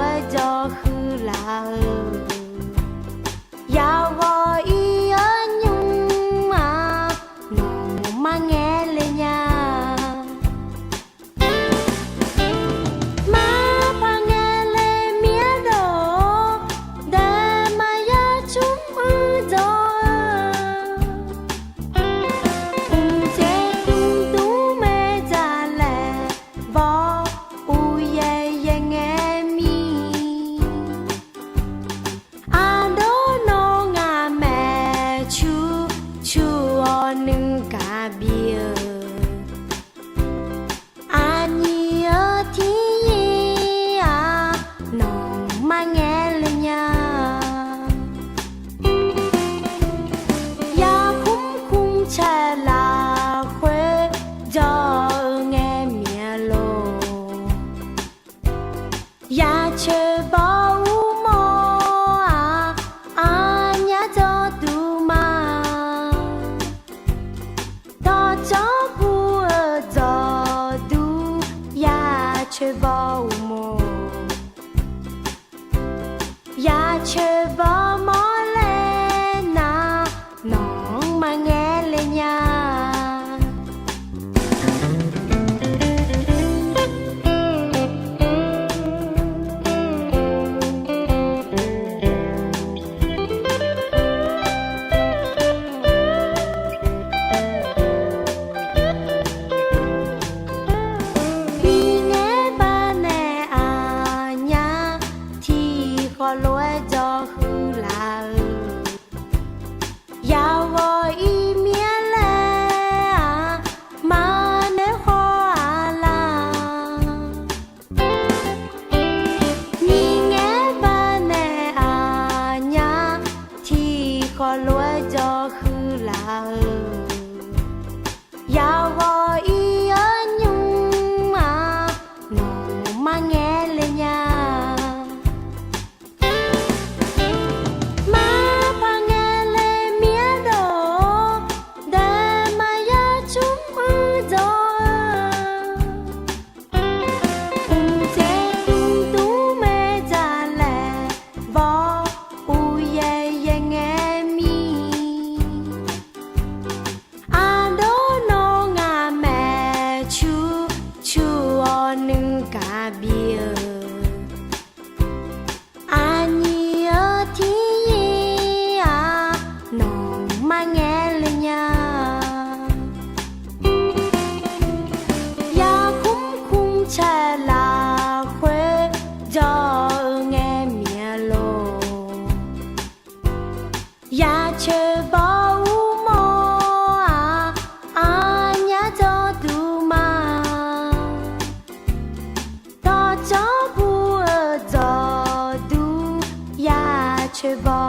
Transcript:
lúa cho khứ là ya wo y nhung mà nó mà nghe lên nha mà pa nghe lên mía đồ để mà ya chúng do chế tung mẹ già lẹ bỏ u ye nghe mi à đố nó ngà mẹ chú nâng cả bia à nhớ thì nó mà nghe lên nha ya khung chè là khuê cho nghe mẹ lô ya chơi bao mò nhá cho tu mà đó cho bùa cho tu ya chơi bao mò ya chơi bao mò lên nó mà nghe lên nha vì nghe ba nè nhá thì khó lúa cho khứ là ya wo y mía lẹ mà nếu khó là vì nghe ba nè nhá thì khó lúa cho khứ là ya wo y nhung mà nó mà nghe lên nha mà pa nghe lên mía đồ để mà ya chúng do chế tung mẹ già lẹ bỏ u ye nghe mi à đố nó ngà mẹ chú nâng cả bia à nhớ thì nó mà nghe lên nha ya khung chè là khuê cho nghe mẹ lô ya chơi bao mò nhá cho tu mà đó cho bùa cho tu ya chơi bao